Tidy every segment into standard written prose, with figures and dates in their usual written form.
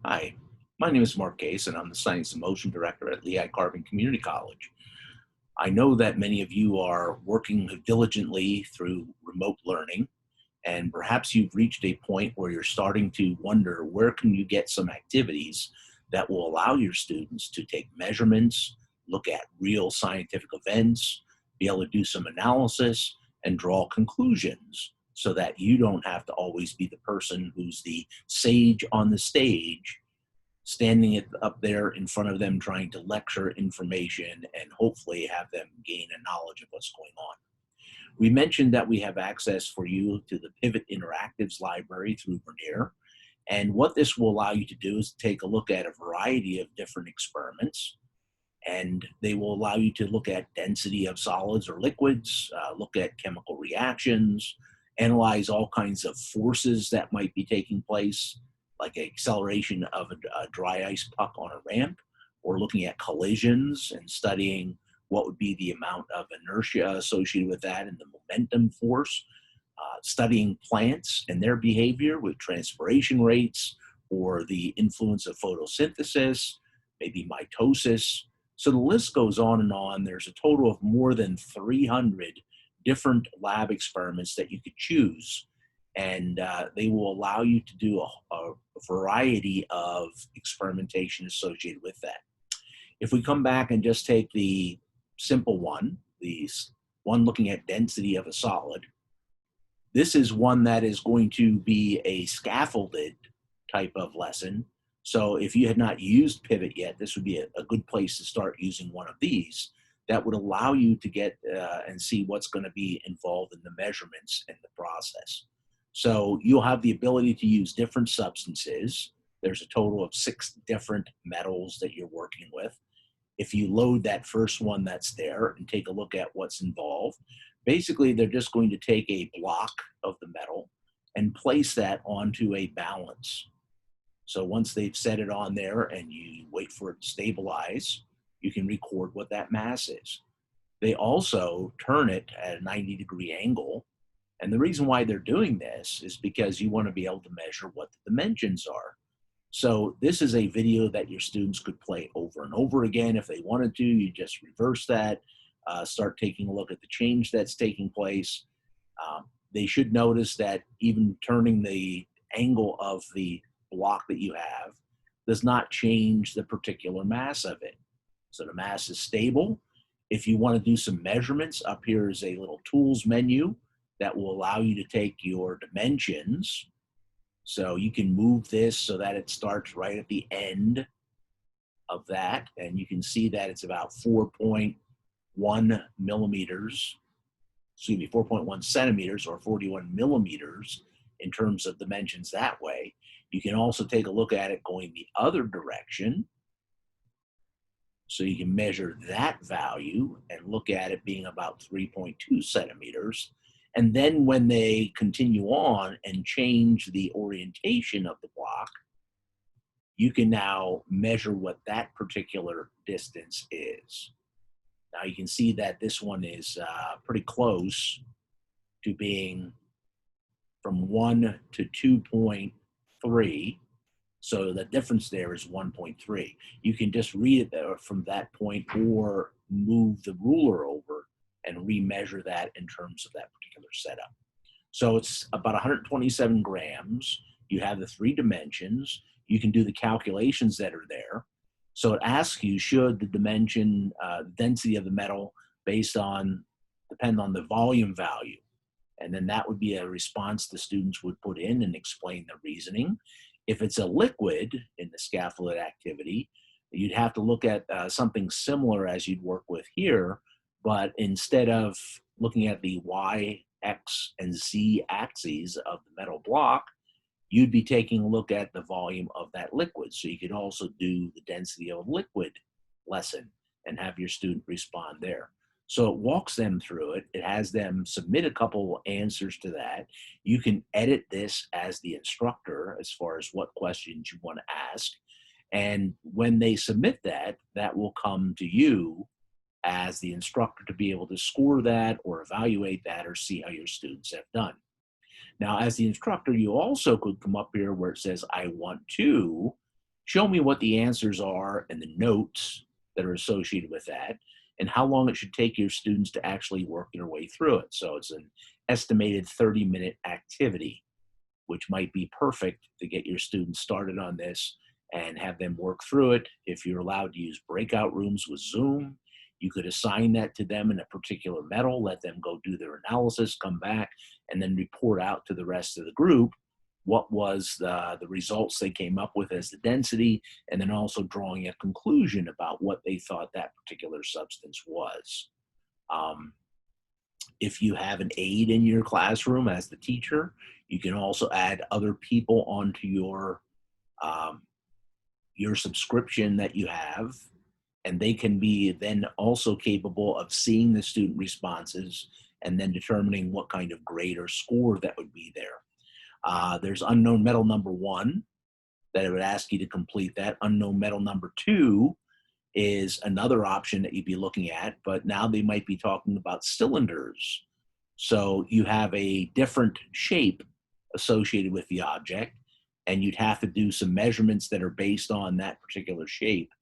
Hi, my name is Mark Case, and I'm the Science and Motion Director at Lehigh Community College. I know that many of you are working diligently through remote learning, and perhaps you've reached a point where you're starting to wonder where can you get some activities that will allow your students to take measurements, look at real scientific events, be able to do some analysis, and draw conclusions so that you don't have to always be the person who's the sage on the stage standing up there in front of them trying to lecture information and hopefully have them gain a knowledge of what's going on. We mentioned that we have access for you to the Pivot Interactives library through Vernier. And what this will allow you to do is take a look at a variety of different experiments. And they will allow you to look at density of solids or liquids, look at chemical reactions, analyze all kinds of forces that might be taking place, like acceleration of a dry ice puck on a ramp, or looking at collisions and studying what would be the amount of inertia associated with that and the momentum force, studying plants and their behavior with transpiration rates or the influence of photosynthesis, maybe mitosis. So the list goes on and on. There's a total of more than 300 different lab experiments that you could choose, and they will allow you to do a variety of experimentation associated with that. If we come back and just take the simple one, the one looking at density of a solid, this is one that is going to be a scaffolded type of lesson. So if you had not used Pivot yet, this would be a good place to start using one of these that would allow you to get and see what's going to be involved in the measurements and the process. So you'll have the ability to use different substances. There's a total of 6 different metals that you're working with. If you load that first one that's there and take a look at what's involved, basically they're just going to take a block of the metal and place that onto a balance. So once they've set it on there and you wait for it to stabilize, you can record what that mass is. They also turn it at a 90-degree angle. And the reason why they're doing this is because you want to be able to measure what the dimensions are. So this is a video that your students could play over and over again. If they wanted to, you just reverse that, start taking a look at the change that's taking place. They should notice that even turning the angle of the block that you have does not change the particular mass of it. So the mass is stable. If you want to do some measurements, up here is a little tools menu that will allow you to take your dimensions. So you can move this so that it starts right at the end of that. And you can see that it's about 4.1 millimeters, 4.1 centimeters or 41 millimeters in terms of dimensions that way. You can also take a look at it going the other direction. So you can measure that value and look at it being about 3.2 centimeters. And then when they continue on and change the orientation of the block, you can now measure what that particular distance is. Now you can see that this one is pretty close to being from 1 to 2.3. So the difference there is 1.3. You can just read it from that point or move the ruler over and remeasure that in terms of that particular setup. So it's about 127 grams. You have the 3 dimensions. You can do the calculations that are there. So it asks you, should the dimension, density of the metal depend on the volume value? And then that would be a response the students would put in and explain the reasoning. If it's a liquid in the scaffolded activity, you'd have to look at something similar as you'd work with here, but instead of looking at the Y, X, and Z axes of the metal block, you'd be taking a look at the volume of that liquid. So you could also do the density of a liquid lesson and have your student respond there. So it walks them through it. It has them submit a couple answers to that. You can edit this as the instructor as far as what questions you want to ask. And when they submit that, that will come to you as the instructor to be able to score that or evaluate that or see how your students have done. Now, as the instructor, you also could come up here where it says, I want to Show me what the answers are and the notes that are associated with that, and how long it should take your students to actually work their way through it. So it's an estimated 30-minute activity, which might be perfect to get your students started on this and have them work through it. If you're allowed to use breakout rooms with Zoom, you could assign that to them in a particular medal, let them go do their analysis, come back, and then report out to the rest of the group what was the results they came up with as the density, and then also drawing a conclusion about what they thought that particular substance was. Um, if you have an aide in your classroom as the teacher, you can also add other people onto um, your subscription that you have, and they can be then also capable of seeing the student responses and then determining what kind of grade or score that would be there. There's unknown medal number 1 that it would ask you to complete that. Unknown medal number 2 is another option that you'd be looking at, but now they might be talking about cylinders. So you have a different shape associated with the object, and you'd have to do some measurements that are based on that particular shape.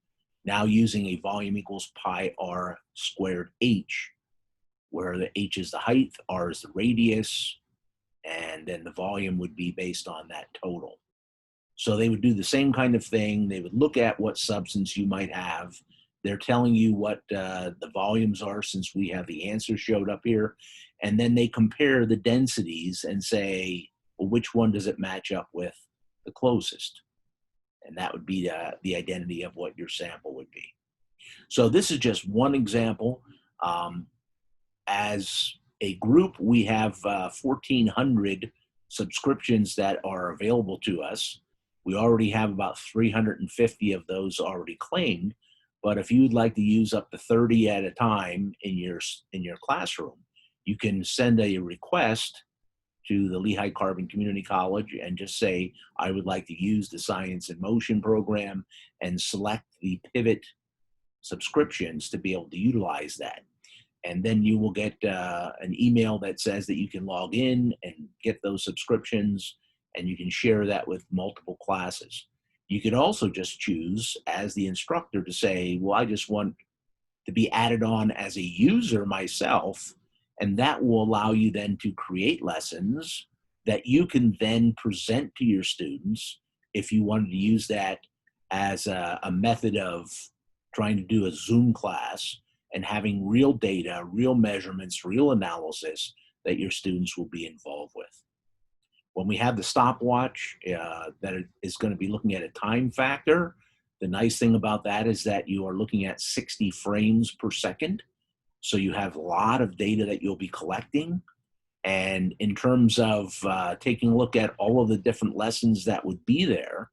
Now using a volume equals pi r squared h, where the h is the height, r is the radius, and then the volume would be based on that total. So they would do the same kind of thing. They would look at what substance you might have. They're telling you what the volumes are, since we have the answer showed up here. And then they compare the densities and say, well, which one does it match up with the closest? And that would be the identity of what your sample would be. So this is just one example. As a group, we have 1,400 subscriptions that are available to us. We already have about 350 of those already claimed. But if you'd like to use up to 30 at a time in your classroom, you can send a request to the Lehigh Carbon Community College and just say, I would like to use the Science in Motion program, and select the pivot subscriptions to be able to utilize that. And then you will get an email that says that you can log in and get those subscriptions, and you can share that with multiple classes. You could also just choose as the instructor to say, well, I just want to be added on as a user myself, and that will allow you then to create lessons that you can then present to your students if you wanted to use that as a method of trying to do a Zoom class and having real data, real measurements, real analysis that your students will be involved with. When we have the stopwatch, that is going to be looking at a time factor. The nice thing about that is that you are looking at 60 frames per second. So you have a lot of data that you'll be collecting. And in terms of taking a look at all of the different lessons that would be there,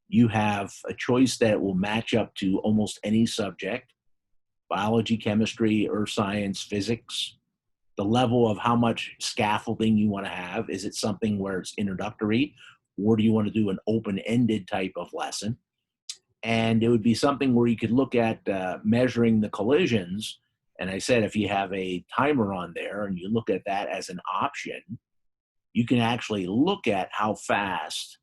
you have a choice that will match up to almost any subject: biology, chemistry, earth science, physics. The level of how much scaffolding you want to have. Is it something where it's introductory, or do you want to do an open-ended type of lesson? And it would be something where you could look at measuring the collisions. And I said, if you have a timer on there and you look at that as an option, you can actually look at how fast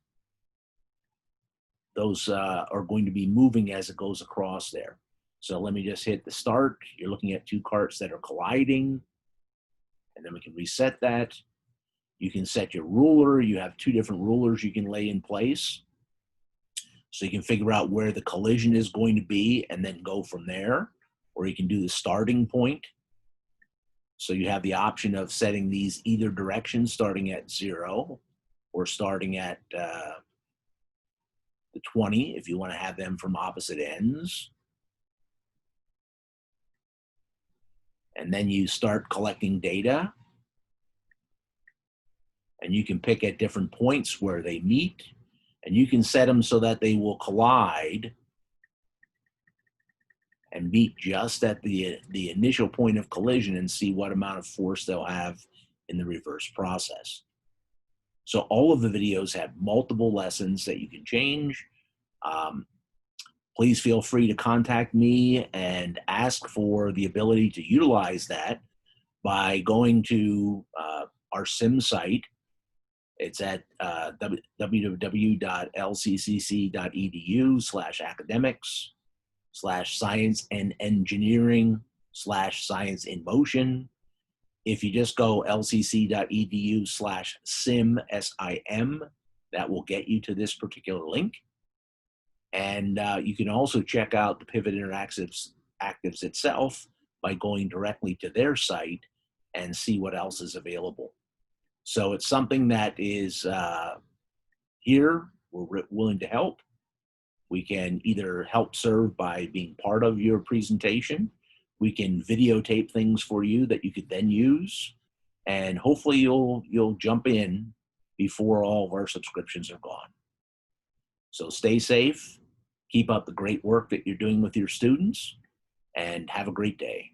those are going to be moving as it goes across there. So let me just hit the start. You're looking at 2 carts that are colliding. And then we can reset that. You can set your ruler. You have 2 different rulers you can lay in place. So you can figure out where the collision is going to be and then go from there. Or you can do the starting point. So you have the option of setting these either direction, starting at 0 or starting at the 20 if you want to have them from opposite ends. And then you start collecting data. And you can pick at different points where they meet. And you can set them so that they will collide and meet just at the initial point of collision, and see what amount of force they'll have in the reverse process. So all of the videos have multiple lessons that you can change. Please feel free to contact me and ask for the ability to utilize that by going to our SIM site. It's at www.lccc.edu/academics/science and engineering/science in motion. If you just go lcc.edu/sim, SIM, that will get you to this particular link. And you can also check out the Pivot Interactives Actives itself by going directly to their site and see what else is available. So it's something that is here. We're willing to help. We can either help serve by being part of your presentation. We can videotape things for you that you could then use. And hopefully you'll jump in before all of our subscriptions are gone. So stay safe, keep up the great work that you're doing with your students, and have a great day.